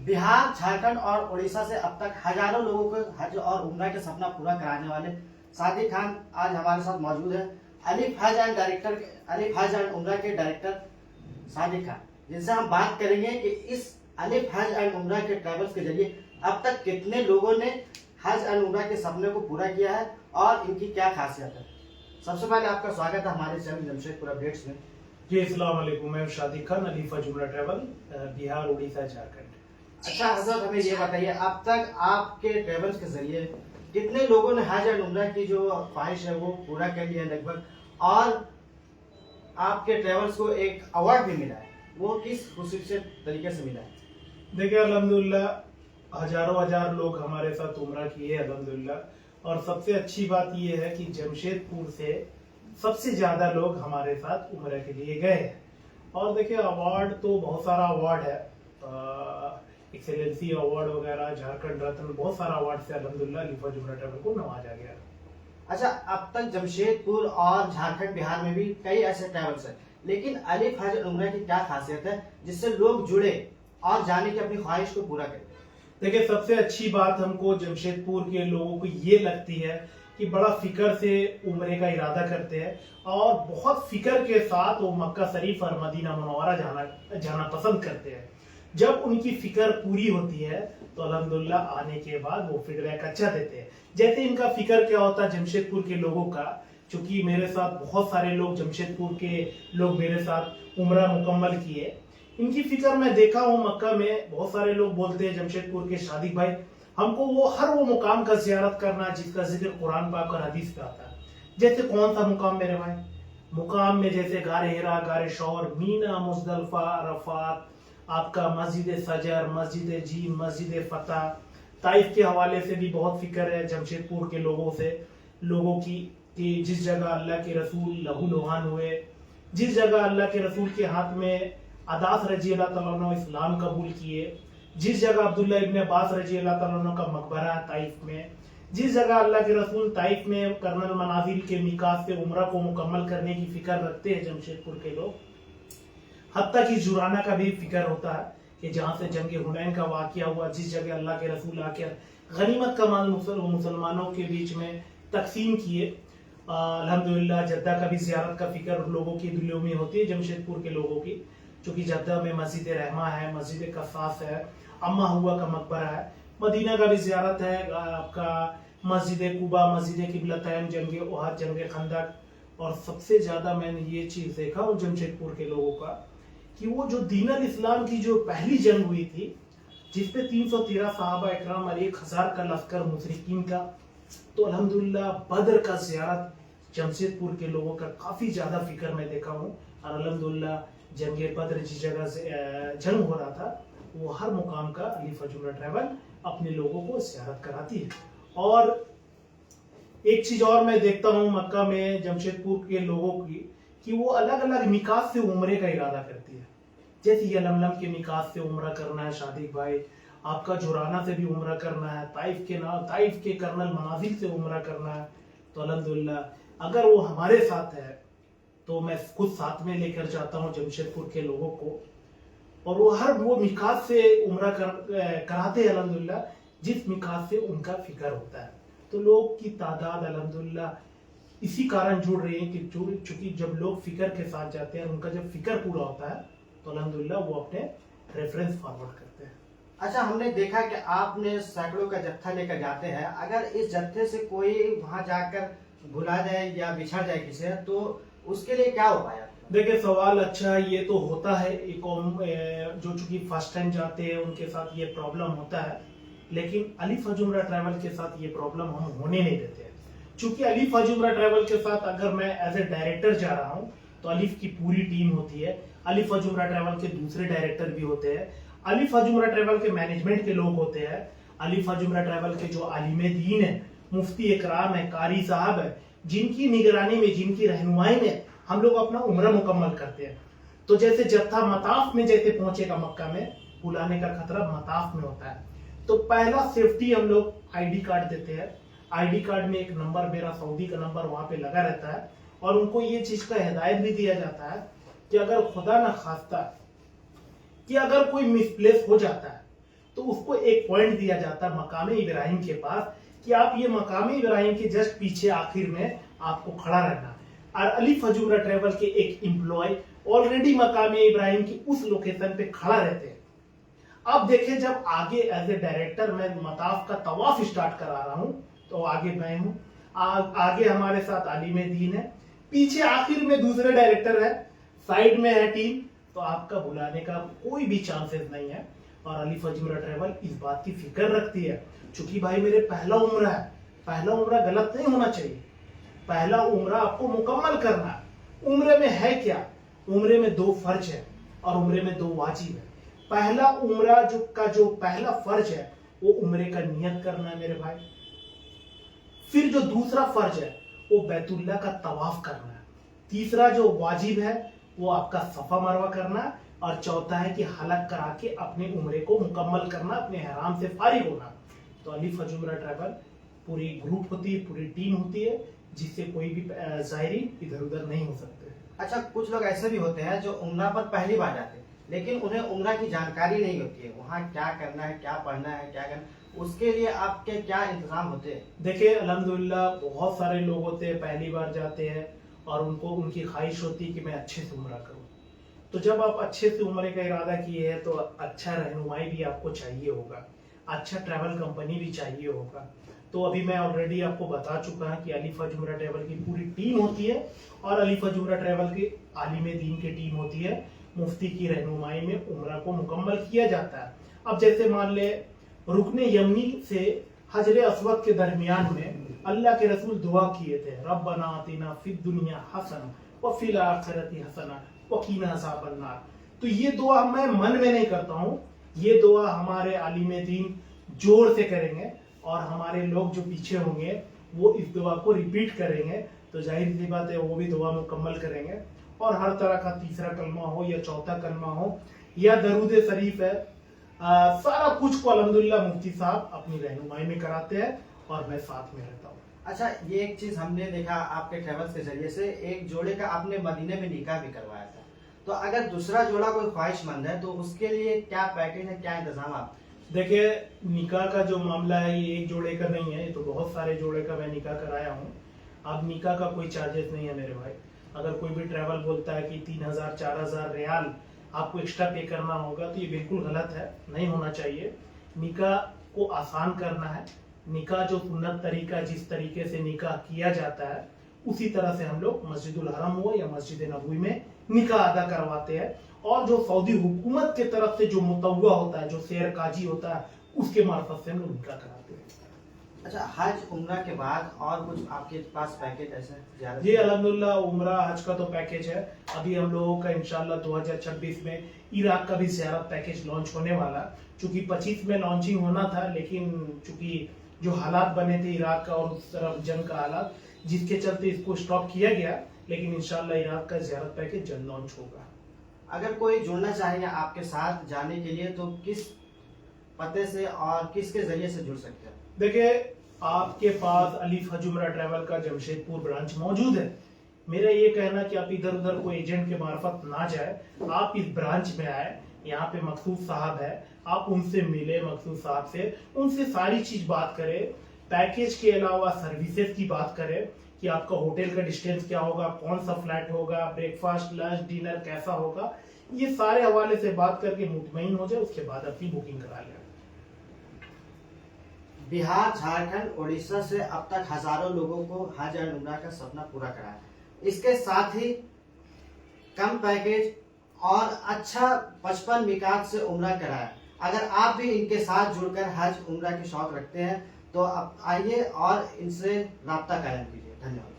बिहार, झारखंड और उड़ीसा से अब तक हजारों लोगों को हज और उम्रा के सपना पूरा कराने वाले सादिक खान आज हमारे साथ मौजूद है। अलिफ हज एंड उम्रा के डायरेक्टर सादिक खान, जिनसे हम बात करेंगे कि इस अलिफ हज एंड उम्रा के ट्रैवल्स के जरिए अब तक कितने लोगों ने हज एंड उम्रा के सपने को पूरा किया है और इनकी क्या खासियत है। सबसे पहले आपका स्वागत है हमारे चैनल जमशेदपुर अपडेट्स में। जी अस्सलाम वालेकुम, मैं सादिक खान, अलिफ हज उम्रा ट्रैवल, बिहार, उड़ीसा, झारखंड। अच्छा हजरत, हमें ये बताइए अब तक आपके ट्रेवल्स के जरिए कितने लोगों ने हज एंड उम्रा की जो ख्वाहिश है वो पूरा कर लिया लगभग, और आपके ट्रेवल्स को एक अवार्ड भी मिला है, वो किस खूबसूरत तरीके से मिला है? देखिए अल्हम्दुलिल्लाह हजार लोग हमारे साथ उम्रा किए अल्हम्दुलिल्लाह। और सबसे अच्छी बात ये है कि जमशेदपुर से सबसे ज्यादा लोग हमारे साथ उम्रा के लिए गए हैं। और देखिए अवार्ड तो बहुत सारा अवार्ड है, एक्सेलेंसी अवार्ड वगैरह, झारखंड रत्न, बहुत सारा अवार्ड से अल्हम्दुलिल्लाह अलिफ हज उम्रा ट्रैवल को नवाजा गया। अच्छा, अब तक जमशेदपुर और झारखंड, बिहार में भी कई ऐसे ट्रैवल्स हैं, लेकिन अलिफ हज एंड उम्रा की क्या खासियत है जिससे लोग जुड़े और जाने की अपनी ख्वाहिश को पूरा करें? देखिए सबसे अच्छी बात हमको जमशेदपुर के लोगों को ये लगती है कि बड़ा फिक्र से उम्रे का इरादा करते हैं और बहुत फिक्र के साथ वो मक्का शरीफ और मदीना मुनव्वरा जाना पसंद करते हैं। जब उनकी फिक्र पूरी होती है तो अल्हम्दुलिल्लाह आने के बाद वो फीडबैक अच्छा देते हैं। जैसे इनका फिक्र क्या होता है जमशेदपुर के लोगों का, चूंकि मेरे साथ बहुत सारे लोग जमशेदपुर के लोग मेरे साथ उम्रा मुकम्मल किए, इनकी फिक्र मैं देखा हूँ मक्का में। बहुत सारे लोग बोलते हैं जमशेदपुर के सादिक भाई, हमको हर वो मुकाम का जियारत करना जिसका जिक्र कुरान पाक और हदीस पे आता है। जैसे कौन सा मुकाम मेरे भाई? मुकाम में जैसे गारे हिरा, गारे शौर, मीना, मुजदलफा, अरफात, आपका मस्जिद सजर, मस्जिद जी, मस्जिद फतह। ताइफ के हवाले से भी बहुत फिक्र है जमशेदपुर के लोगों की कि जिस जगह अल्लाह के रसूल लहू लुहान हुए, जिस जगह अल्लाह के रसूल के हाथ में अदास रजी अल्लाह तआला अन्हु इस्लाम कबूल किए, जिस जगह अब्दुल्ला इब्न अब्बास रजी अल्लाह तआला अन्हु का मकबरा है ताइफ में, जिस जगह अल्लाह के रसूल ताइफ में कर्नल मनाजिल के मिकात से उम्रा को मुकम्मल करने की फिक्र रखते हैं जमशेदपुर के लोग। हत्ता की जुराना का भी फिक्र होता है कि जहाँ से जंग हुनैन का वाकया हुआ, जिस जगह अल्लाह के रसूल आकर गनीमत का माल मुसलमानों के बीच में तकसीम किए। अल्हम्दुलिल्लाह जद्दा का भी ज़ियारत का फिक्र लोगों की दिलों में होती है जमशेदपुर के लोगों की, क्योंकि जद्दा में मस्जिद रहमा है, मस्जिद कसास है, अम्मा हुआ का मकबरा है। मदीना का भी ज़ियारत है, आपका मस्जिद कुबा, मस्जिद किबलतैन, जंग उहद, जंग खंदक। और सबसे ज्यादा मैंने ये चीज देखा हूँ जमशेदपुर के लोगों का कि वो जो दीन अल इस्लाम की जो पहली जंग हुई थी, जिसपे 313 सहाबा इकराम और 1000 का लश्कर मुशरिकीन का, तो अल्हम्दुलिल्लाह बदर का ज़ियारत जमशेदपुर के लोगों का काफी ज्यादा फिक्र मैं देखा हूँ। और अल्हम्दुलिल्लाह जंगे बदर जिस जगह से जंग हो रहा था, वो हर मुकाम का अलिफ हज उम्रा ट्रैवल अपने लोगों को ज़ियारत कराती है। और एक चीज और मैं देखता हूँ मक्का में जमशेदपुर के लोगों की कि वो अलग अलग मिकात से उम्रे का इरादा करती है। जैसे ये लमलम के मिकात से उम्रा करना है सादिक भाई, आपका जुराना से भी उम्रा करना है, ताइफ के कर्नल मनाजिल से उम्रा करना है। तो अल्हम्दुलिल्लाह अगर वो हमारे साथ है तो मैं खुद साथ में लेकर जाता हूँ जमशेदपुर के लोगों को, और वो हर वो मिकात से उम्रा कराते हैं अल्हम्दुलिल्लाह जिस मिकात से उनका फिक्र होता है। तो लोग की तादाद अल्हम्दुलिल्लाह इसी कारण जुड़ रही है कि चूंकि जब लोग फिक्र के साथ जाते हैं, उनका जब फिक्र पूरा होता है तो अल्हम्दुलिल्लाह वो अपने रेफरेंस फॉरवर्ड करते हैं। अच्छा, हमने देखा कि आपने सैकड़ों का जत्था लेकर जाते हैं, अगर इस जत्थे से कोई वहां जाकर भुला जाए या बिछड़ जाए किसी, तो उसके लिए क्या उपाय है? देखिए सवाल अच्छा ये तो होता है, जो चूंकि फर्स्ट टाइम जाते हैं उनके साथ ये प्रॉब्लम होता है, लेकिन अलिफ हज उम्रा ट्रैवल के साथ ये प्रॉब्लम हम होने नहीं देते हैं। चूंकि अलिफ हज उम्रा ट्रैवल के साथ अगर मैं एज ए डायरेक्टर जा रहा हूँ तो अलिफ की पूरी टीम होती है, अलिफ हज उम्रा ट्रैवल के दूसरे डायरेक्टर भी होते हैं, अलिफ हज उम्रा ट्रैवल के मैनेजमेंट के लोग होते हैं, अलिफ हज उम्रा ट्रैवल के जो आलिमे दीन है, मुफ्ती इकराम है, कारी साहब है, जिनकी निगरानी में, जिनकी रहनुमाई में हम लोग अपना उम्रा मुकम्मल करते हैं। तो जैसे जत्था मताफ में जैसे पहुंचेगा मक्का में, बुलाने का खतरा मताफ में होता है, तो पहला सेफ्टी हम लोग आईडी कार्ड देते हैं। आईडी कार्ड में एक नंबर, मेरा सऊदी का नंबर वहां पे लगा रहता है, और उनको ये चीज का हिदायत भी दिया जाता है कि अगर खुदा न खास्ता कि अगर कोई मिसप्लेस हो जाता है तो उसको एक पॉइंट दिया जाता है मकामे इब्राहिम के पास कि आप ये मकामे इब्राहिम के जस्ट पीछे आखिर में आपको खड़ा रहना है। और अली फजूमरा ट्रेवल के एक एम्प्लॉय ऑलरेडी मकामे इब्राहिम की उस लोकेशन पे खड़ा रहते हैं। अब देखें, जब आगे एज ए डायरेक्टर मैं मताफ का तवाफ स्टार्ट करा रहा हूं, तो आगे मैं हूं, आगे हमारे साथ आलिम दीन है, पीछे आखिर में दूसरे डायरेक्टर है, साइड में है टीम, तो आपका बुलाने का कोई भी चांसेस नहीं है। और अली फजूमरा ट्रेवल इस बात की फिक्र रखती है, चूंकि भाई मेरे पहला उम्रा है, पहला उम्रा गलत नहीं होना चाहिए, पहला उम्रा आपको मुकम्मल करना है। उम्रे में है क्या? उम्रे में 2 फर्ज है और उम्रे में 2 वाजिब है। पहला उम्रा जो पहला फर्ज है वो उम्रे का नियत करना है मेरे भाई। फिर जो दूसरा फर्ज है वो बैतुल्लाह का तवाफ करना है। तीसरा जो वाजिब है वो आपका सफा मरवा करना है। और चौथा है कि हलक करा के अपने उम्रे को मुकम्मल करना, अपने हराम से फारिग होना। तो अली फजूमरा ट्रैवल पूरी ग्रुप होती है, पूरी टीम होती है, जिससे कोई भी ज़ायरीन इधर उधर नहीं हो सकते। अच्छा, कुछ लोग ऐसे भी होते हैं जो उम्रा पर पहली बार जाते हैं, लेकिन उन्हें उम्रा की जानकारी नहीं होती है, वहाँ क्या करना है, क्या पढ़ना है, क्या करना, उसके लिए आपके क्या इंतजाम होते हैं? देखिए अल्हम्दुलिल्लाह बहुत सारे लोग होते हैं पहली बार जाते हैं और उनकी ख्वाहिश होती है कि मैं अच्छे से उम्रा करूं। तो जब आप अच्छे से उम्रे का इरादा किए हैं तो अच्छा रहनुमाई भी आपको चाहिए होगा, अच्छा ट्रैवल कंपनी भी चाहिए होगा। तो अभी मैं ऑलरेडी आपको बता चुका हूं कि अली फजूमरा ट्रैवल की पूरी टीम होती है और अली फजूमरा ट्रैवल की आलिम दीन की टीम होती है। मुफ्ती की रहनुमाई में उम्रा को मुकम्मल किया जाता है। अब जैसे मान ले रुकने यमनी से हजर अस्वद के दरमियान में अल्लाह के रसूल दुआ किए थे, रब्बना आतिना फिद दुनिया हसना व फिल आखिरति हसना व कीना अज़ाबन नार। तो ये दुआ मैं मन में नहीं करता हूँ, ये दुआ हमारे आलिम दीन जोर से करेंगे और हमारे लोग जो पीछे होंगे वो इस दुआ को रिपीट करेंगे। तो जाहिर सी बात है वो भी दुआ मुकम्मल करेंगे। और हर तरह का तीसरा कलमा हो या चौथा कलमा हो या दरूद शरीफ है, सारा कुछ को अल्हम्दुलिल्लाह मुफ्ती साहब अपनी रहनुमाई में कराते हैं और मैं साथ में रहता हूँ। अच्छा, ये एक चीज हमने देखा आपके ट्रेवल्स के जरिए से, एक जोड़े का आपने मदीने में निकाह भी करवाया था। तो अगर दूसरा जोड़ा कोई ख्वाहिशमंद है तो उसके लिए क्या पैकेज है, क्या इंतजाम आप? देखिए निकाह का जो मामला है ये एक जोड़े का नहीं है, ये तो बहुत सारे जोड़े का मैं निकाह कराया हूँ। अब निकाह का कोई चार्जेस नहीं है मेरे भाई। अगर कोई भी ट्रैवल बोलता है कि 3000 4000 रियाल आपको एक्स्ट्रा पे करना होगा तो ये बिल्कुल गलत है, नहीं होना चाहिए। निकाह को आसान करना है। निकाह जो सुन्नत तरीका, जिस तरीके से निकाह किया जाता है उसी तरह से हम लोग मस्जिदुल हरम हो या मस्जिद नबवी में निकाह अदा करवाते हैं। और जो सऊदी हुकूमत की तरफ से जो मुतव्वा होता है, जो शेर काजी होता है, उसके मार्फत से हम लोग निकाह कराते हैं। अच्छा, हज उम्रा के बाद और कुछ आपके पास पैकेज ऐसे? जी अल्हम्दुलिल्लाह उम्रा हज का तो पैकेज है। अभी हम लोगों का इंशाल्लाह 2026 में इराक का भी ज़ियारत पैकेज लॉन्च होने वाला। चूंकि 25 में लॉन्चिंग होना था, लेकिन चूंकि जो हालात बने थे इराक का और उस तरफ जंग का हालात, जिसके चलते इसको स्टॉप किया गया। लेकिन इंशाल्लाह इराक का ज़ियारत पैकेज जल्द लॉन्च होगा। अगर कोई जुड़ना चाहेंगे आपके साथ जाने के लिए तो किस पते से और किसके जरिए से जुड़ सकते हैं? देखिए आपके पास अली फजूमरा ट्रैवल का जमशेदपुर ब्रांच मौजूद है। मेरा ये कहना कि आप इधर उधर कोई एजेंट के मार्फत ना जाए, आप इस ब्रांच में आए। यहाँ पे मकसूद साहब है, आप उनसे मिले, मकसूद साहब से उनसे सारी चीज बात करें। पैकेज के अलावा सर्विसेज की बात करें कि आपका होटल का डिस्टेंस क्या होगा, कौन सा फ्लैट होगा, ब्रेकफास्ट लंच डिनर कैसा होगा, ये सारे हवाले से बात करके मुतमईन हो जाए, उसके बाद अपनी बुकिंग करा लें। बिहार, झारखंड, उड़ीसा से अब तक हजारों लोगों को हज एंड उम्रा का सपना पूरा कराया। इसके साथ ही कम पैकेज और अच्छा 55 मिकात से उम्रा कराया। अगर आप भी इनके साथ जुड़कर हज उम्रा की शौक रखते हैं तो आप आइए और इनसे राब्ता कायम कीजिए। धन्यवाद।